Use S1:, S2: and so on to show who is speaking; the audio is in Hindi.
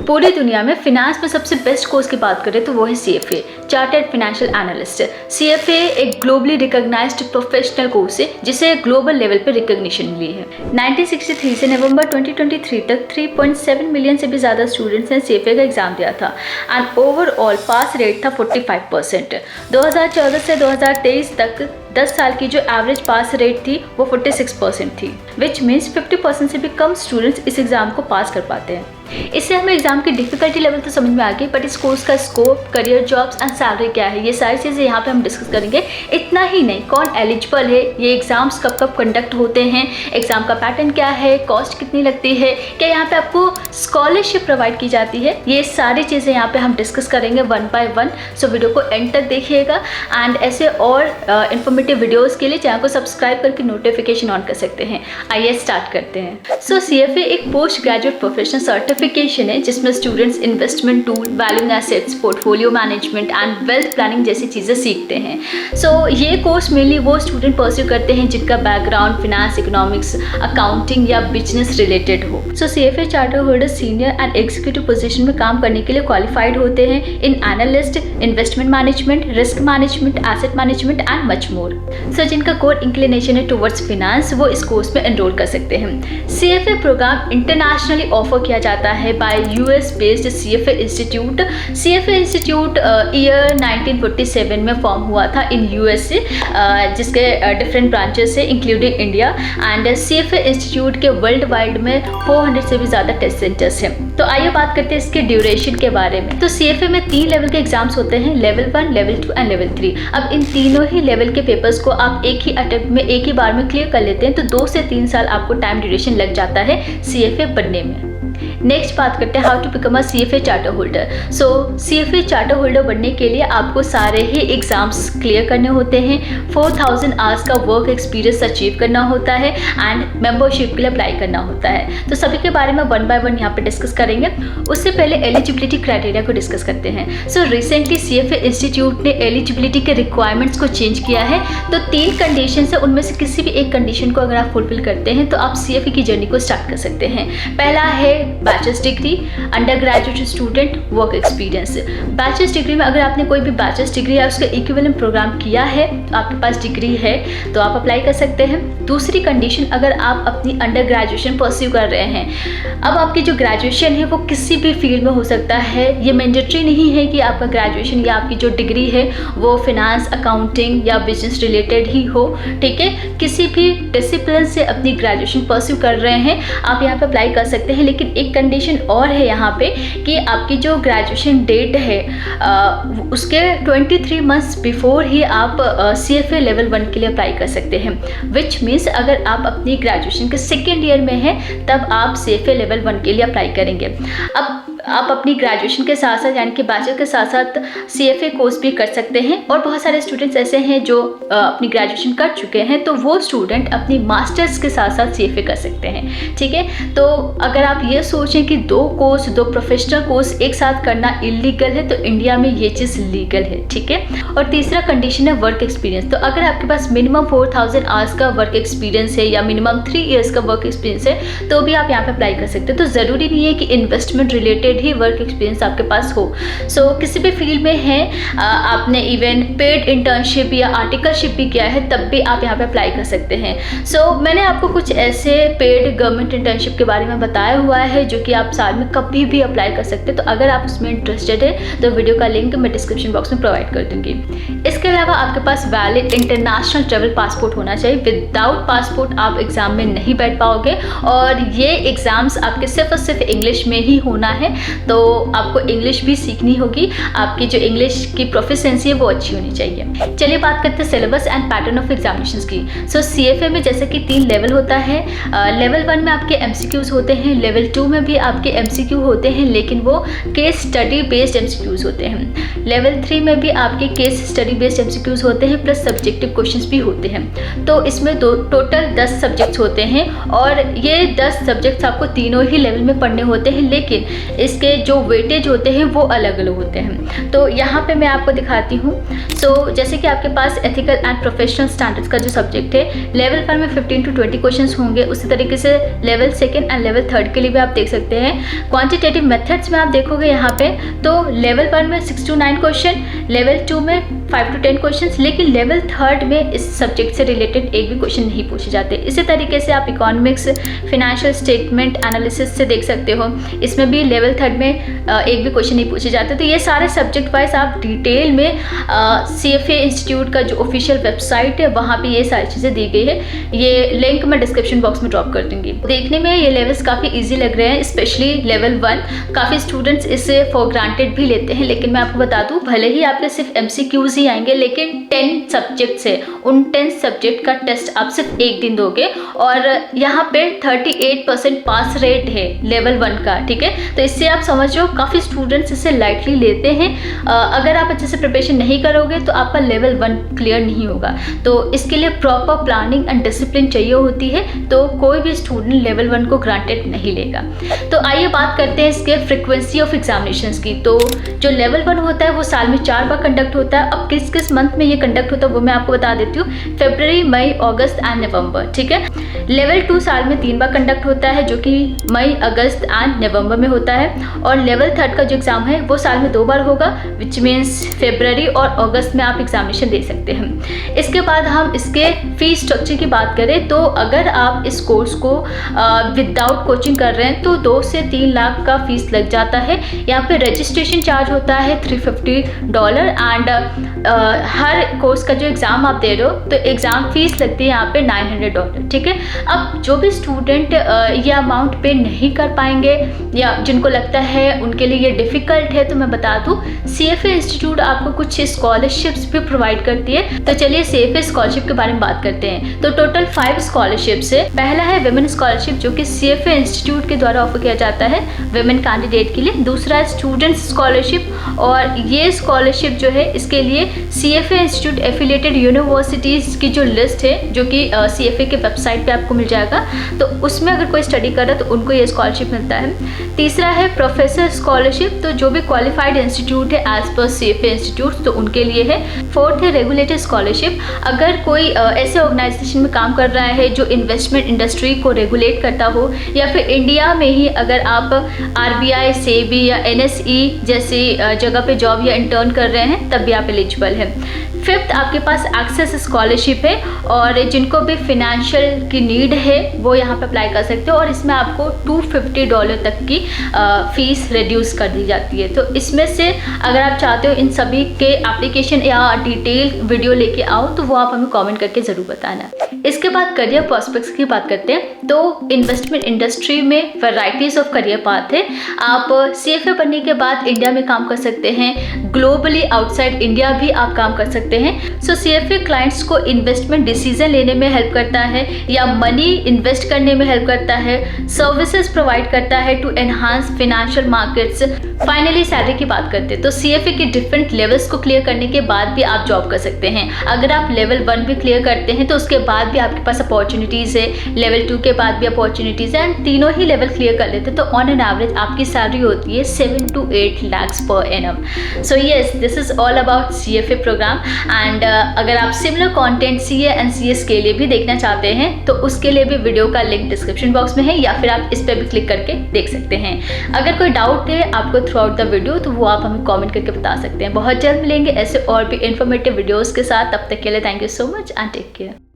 S1: पूरी दुनिया में फिनेंस में सबसे बेस्ट कोर्स की बात करें तो वो है CFA, chartered financial analyst. CFA एक ग्लोबली रिकॉग्नाइज्ड प्रोफेशनल कोर्स है जिसे ग्लोबल लेवल पे रिकॉग्निशन मिली है। 1963 से नवंबर 2023 तक 3.7 मिलियन से भी ज़्यादा स्टूडेंट्स ने CFA का एग्ज़ाम दिया था एंड ओवरऑल पास रेट था 45%। 2014 से 2023 तक 10 साल की जो एवरेज पास रेट थी वो 46% थी, विच मीन्स 50% से भी कम स्टूडेंट्स इस एग्ज़ाम को पास कर पाते हैं। इससे हमें एग्जाम की डिफिकल्टी लेवल तो समझ में आ गई, बट इस कोर्स का scope, career, jobs and salary क्या है, ये सारी चीज़ें यहाँ पे हम डिस्कस करेंगे। इतना ही नहीं, कौन एलिजिबल है, ये एग्जाम्स कब कब कंडक्ट होते हैं, एग्जाम का पैटर्न क्या है, कॉस्ट कितनी लगती है, क्या यहाँ पे आपको स्कॉलरशिप प्रोवाइड की जाती है, ये सारी चीज़ें यहाँ पे हम डिस्कस करेंगे one by one. So video को एंड तक देखिएगा एंड ऐसे और इन्फॉर्मेटिव वीडियोज़ के लिए चैनल को सब्सक्राइब करके नोटिफिकेशन ऑन कर सकते हैं। आइए स्टार्ट करते हैं। सो CFA एक पोस्ट ग्रेजुएट प्रोफेशनल सर्टिफिकेशन है जिसमें students investment tool, valuing assets, portfolio management and wealth planning जैसी चीज़ें सीखते हैं। सो ये कोर्स मेनली वो स्टूडेंट परस्यू करते हैं जिनका बैकग्राउंड फिनेंस, इकोनॉमिक्स, अकाउंटिंग या बिजनेस रिलेटेड हो। So CFA charter holder senior and executive position में काम करने के लिए क्वालिफाइड होते हैं in analyst, investment management, risk management, asset management and much more. So जिनका कोर इंक्लिनेशन है टुवर्ड्स फिनेंस वो इस कोर्स में एनरोल कर सकते हैं। CFA प्रोग्राम इंटरनेशनली ऑफर किया जाता है by US based CFA institute. CFA institute year 1947 में फॉर्म हुआ था इन USA, जिसके डिफरेंट ब्रांचेस है including India and CFA institute के वर्ल्ड वाइड में 400 से भी ज़्यादा टेस्ट सेंटर्स हैं। तो आइए बात करते हैं इसके ड्यूरेशन के बारे में। तो CFA में 3 लेवल के एग्जाम्स होते हैं, लेवल 1, लेवल 2 एंड लेवल 3। अब इन तीनों ही लेवल के पेपर्स को आप एक ही अटेम्प्ट में, एक ही बार में क्लियर कर लेते हैं तो 2 से 3 साल आपको टाइम ड्यूरेशन लग जाता है CFA बनने में। नेक्स्ट बात करते हैं how to become a CFA charter holder. So CFA charter holder बनने के लिए आपको सारे ही एग्जाम्स क्लियर करने होते हैं, 4000 आवर्स का वर्क एक्सपीरियंस अचीव करना होता है एंड मेंबरशिप के लिए अप्लाई करना होता है। तो सभी के बारे में वन बाय वन यहाँ पे डिस्कस करेंगे। उससे पहले एलिजिबिलिटी क्राइटेरिया को डिस्कस करते हैं। सो रिसेंटली CFA इंस्टीट्यूट ने एलिजिबिलिटी के रिक्वायरमेंट्स को चेंज किया है। तो 3 कंडीशन है, उनमें से किसी भी एक कंडीशन को अगर आप फुलफिल करते हैं तो आप CFA की जर्नी को स्टार्ट कर सकते हैं। पहला है bachelors degree, under graduate student, work experience. Bachelors degree में अगर आपने कोई भी बैचलर्स डिग्री या उसका इक्विवेलेंट प्रोग्राम किया है तो आपके पास डिग्री है तो आप अप्लाई कर सकते हैं। दूसरी कंडीशन, अगर आप अपनी अंडर ग्रेजुएशन परस्यू कर रहे हैं, अब आपकी जो ग्रेजुएशन है वो किसी भी फील्ड में हो सकता है, ये मैंडेटरी नहीं है कि आपका ग्रेजुएशन या आपकी जो डिग्री है वो फिनेंस, अकाउंटिंग या बिजनेस रिलेटेड ही हो, ठीक है। किसी भी डिसिप्लिन से अपनी ग्रेजुएशन परस्यू कर रहे हैं आप यहाँ पे अप्लाई कर सकते हैं। लेकिन एक कंडीशन और है यहाँ पे कि आपकी जो ग्रेजुएशन डेट है उसके 23 मंथ्स बिफोर ही आप CFA लेवल 1 के लिए अप्लाई कर सकते हैं, विच मीन्स अगर आप अपनी ग्रेजुएशन के सेकेंड ईयर में हैं तब आप CFA लेवल 1 के लिए अप्लाई करेंगे। अब आप अपनी ग्रेजुएशन के साथ साथ यानी कि बैचलर के साथ साथ CFA कोर्स भी कर सकते हैं और बहुत सारे स्टूडेंट्स ऐसे हैं जो अपनी ग्रेजुएशन कर चुके हैं तो वो स्टूडेंट अपनी मास्टर्स के साथ साथ CFA कर सकते हैं, ठीक है। तो अगर आप ये सोचें कि 2 प्रोफेशनल कोर्स एक साथ करना इलीगल है तो इंडिया में ये चीज़ लीगल है, ठीक है। और तीसरा कंडीशन है वर्क एक्सपीरियंस। तो अगर आपके पास मिनिमम 4000 आवर्स का वर्क एक्सपीरियंस है या मिनिमम 3 इयर्स का वर्क एक्सपीरियंस है तो भी आप यहाँ पे अप्लाई कर सकते हैं। तो ज़रूरी नहीं है कि इन्वेस्टमेंट रिलेटेड ही वर्क एक्सपीरियंस आपके पास हो। सो किसी भी फील्ड में है, आपने इवन पेड इंटर्नशिप या आर्टिकलशिप भी किया है तब भी आप यहाँ पे अप्लाई कर सकते हैं। सो मैंने आपको कुछ ऐसे पेड गवर्नमेंट इंटर्नशिप के बारे में बताया हुआ है जो कि आप साल में कभी भी अप्लाई कर सकते हैं। तो अगर आप उसमें इंटरेस्टेड है तो वीडियो का लिंक मैं डिस्क्रिप्शन बॉक्स में प्रोवाइड कर दूंगी। इसके अलावा आपके पास वैलिड इंटरनेशनल ट्रैवल पासपोर्ट होना चाहिए। विदाउट पासपोर्ट आप एग्ज़ाम में नहीं बैठ पाओगे और ये एग्ज़ाम्स आपके सिर्फ और सिर्फ इंग्लिश में ही होना है, तो आपको इंग्लिश भी सीखनी होगी। आपकी जो इंग्लिश की प्रोफिशिएंसी है वो अच्छी होनी चाहिए। चलिए बात करते हैं syllabus and pattern of examinations की। सो CFA में जैसे कि 3 लेवल होता है। लेवल 1 में आपके MCQs होते हैं, लेवल 2 में भी आपके MCQ होते हैं लेकिन वो केस स्टडी बेस्ड MCQs होते हैं। लेवल 3 में भी आपके केस स्टडी बेस्ड MCQs होते हैं प्लस सब्जेक्टिव क्वेश्चंस भी होते हैं। तो इसमें टोटल 10 सब्जेक्ट्स होते हैं और ये 10 सब्जेक्ट्स आपको तीनों ही लेवल में पढ़ने होते हैं। लेकिन इसके जो वेटेज होते हैं वो अलग अलग होते हैं। तो यहाँ पे मैं आपको दिखाती हूँ। सो जैसे कि आपके पास एथिकल एंड प्रोफेशनल स्टैंडर्ड्स का जो सब्जेक्ट है, लेवल 1 में 15 to 20 क्वेश्चन होंगे। उसी तरीके से लेवल 2 एंड लेवल 3 के लिए भी आप देख सकते हैं। क्वांटिटेटिव मेथड्स में आप देखोगे यहाँ पे, तो लेवल 1 में 6 to 9 क्वेश्चन, लेवल 2 में 5 to 10 क्वेश्चन, लेकिन लेवल 3 में इस सब्जेक्ट से रिलेटेड एक भी क्वेश्चन नहीं पूछे जाते। इसी तरीके से आप इकोनॉमिक्स, फाइनेंशियल स्टेटमेंट एनालिसिस से देख सकते हो, इसमें भी लेवल 3 में एक भी क्वेश्चन नहीं पूछे जाते। तो ये सारे सब्जेक्ट वाइज आप डिटेल में CFA इंस्टीट्यूट का जो ऑफिशियल वेबसाइट है वहाँ पे ये सारी चीज़ें दी गई है। ये लिंक मैं डिस्क्रिप्शन बॉक्स में ड्रॉप कर दूंगी। देखने में ये लेवल्स काफ़ी ईजी लग रहे हैं, स्पेशली लेवल 1। काफ़ी स्टूडेंट्स इसे फॉर ग्रांटेड भी लेते हैं, लेकिन मैं आपको बता दूँ, भले ही आपके सिर्फ MCQs ही आएंगे, लेकिन 10 सब्जेक्ट्स है, उन 10 सब्जेक्ट का टेस्ट आप सिर्फ एक दिन दोगे और यहाँ पे 38% पास रेट है लेवल 1 का। ठीक है, तो इससे आप समझ रहे हो काफ़ी स्टूडेंट्स इसे लाइटली लेते हैं। अगर आप अच्छे से प्रिपरेशन नहीं करोगे तो आपका लेवल 1 क्लियर नहीं होगा। तो इसके लिए प्रॉपर प्लानिंग एंड डिसिप्लिन चाहिए होती है, तो कोई भी स्टूडेंट लेवल 1 को ग्रांटेड नहीं लेगा। तो आइए बात करते हैं इसके फ्रिक्वेंसी ऑफ एग्जामिनेशंस की। तो जो लेवल 1 होता है वो साल में 4 बार कंडक्ट होता है। अब किस किस मंथ में ये कंडक्ट होता है वो मैं आपको बता देती हूँ, फरवरी, मई, अगस्त एंड नवंबर। ठीक है, लेवल 2 साल में 3 बार कंडक्ट होता है, जो कि मई, अगस्त एंड नवंबर में होता है। और लेवल 3 का जो एग्जाम है वो साल में 2 बार होगा, विच मीन्स फरवरी और अगस्त में आप एग्जामिनेशन दे सकते हैं। इसके बाद हम इसके फीस स्ट्रक्चर की बात करें तो अगर आप इस कोर्स को विदाउट कोचिंग कर रहे हैं तो 2 से 3 लाख का फीस लग जाता है। यहाँ पे रजिस्ट्रेशन चार्ज होता है $350 एंड हर कोर्स का जो एग्ज़ाम आप दे रहे हो तो एग्ज़ाम फीस लगती है यहाँ पे $900। ठीक है, अब जो भी स्टूडेंट ये अमाउंट पे नहीं कर पाएंगे या जिनको लगता है उनके लिए ये डिफ़िकल्ट है, तो मैं बता दूँ CFA इंस्टीट्यूट आपको कुछ स्कॉलरशिप्स भी प्रोवाइड करती है। तो चलिए CFA स्कॉलरशिप के बारे में बात करते हैं। तो टोटल 5 स्कॉलरशिप्स है। पहला है विमेन स्कॉलरशिप, जो कि CFA इंस्टीट्यूट के द्वारा ऑफर किया जाता है विमेन कैंडिडेट के लिए। दूसरा है स्टूडेंट्स स्कॉलरशिप, और ये स्कॉलरशिप जो है इसके लिए CFA इंस्टीट्यूट एफिलिएटेड यूनिवर्सिटीज़ की जो लिस्ट है, जो कि CFA के वेबसाइट पे आपको मिल जाएगा, तो उसमें अगर कोई स्टडी कर रहा है तो उनको ये स्कॉलरशिप मिलता है। तीसरा है प्रोफेसर स्कॉलरशिप, तो जो भी क्वालिफाइड इंस्टीट्यूट है एज पर CFA इंस्टीट्यूट तो उनके लिए है। फोर्थ है रेगुलेटेड स्कॉलरशिप, अगर कोई ऐसे ऑर्गेनाइजेशन में काम कर रहा है जो इन्वेस्टमेंट इंडस्ट्री को रेगुलेट करता हो, या फिर इंडिया में ही अगर आप RBI, SEBI या NSE जैसी जगह पे जॉब या इंटर्न कर रहे हैं तब भी आप एलिजिबल हैं। फिफ्थ आपके पास एक्सेस स्कॉलरशिप है, और जिनको भी फिनेंशियल की नीड है वो यहाँ पे अप्लाई कर सकते हो, और इसमें आपको $250 तक की फ़ीस रिड्यूस कर दी जाती है। तो इसमें से अगर आप चाहते हो इन सभी के एप्लीकेशन या डिटेल वीडियो लेके आओ तो वो आप हमें कमेंट करके ज़रूर बताना। इसके बाद करियर प्रॉस्पेक्ट्स की बात करते हैं। तो इन्वेस्टमेंट इंडस्ट्री में वैराइटीज़ ऑफ करियर पाथ है। आप CFA बनने के बाद इंडिया में काम कर सकते हैं, ग्लोबली आउटसाइड इंडिया भी आप काम कर सकते हैं। सो CFA क्लाइंट्स को इन्वेस्टमेंट डिसीजन लेने में हेल्प करता है या मनी इन्वेस्ट करने में हेल्प करता है, सर्विसेज प्रोवाइड करता है to enhance financial markets. Finally salary की बात करते हैं तो CFA के डिफरेंट लेवल्स को क्लियर करने के बाद भी आप जॉब कर सकते हैं। अगर आप लेवल 1 भी क्लियर करते हैं तो उसके बाद भी आपके पास अपॉर्चुनिटीज़ है, लेवल 2 के बाद भी अपॉर्चुनिटीज़ है, एंड तीनों ही लेवल क्लियर कर लेते हैं तो ऑन एन एवरेज आपकी सैलरी होती है 7 to 8 lakhs per annum। So yes, this is all about CFA programme. And अगर आप similar content CA and CS के लिए भी देखना चाहते हैं तो उसके लिए भी वीडियो का लिंक डिस्क्रिप्शन बॉक्स में है, या फिर आप इस पर भी क्लिक करके देख सकते हैं। अगर कोई डाउट है आपको थ्रू आउट द वीडियो तो वो आप हमें कमेंट करके बता सकते हैं। बहुत जल्द मिलेंगे ऐसे और भी इन्फॉर्मेटिव वीडियोज़ के साथ। तब तक के लिए thank you so much and take care.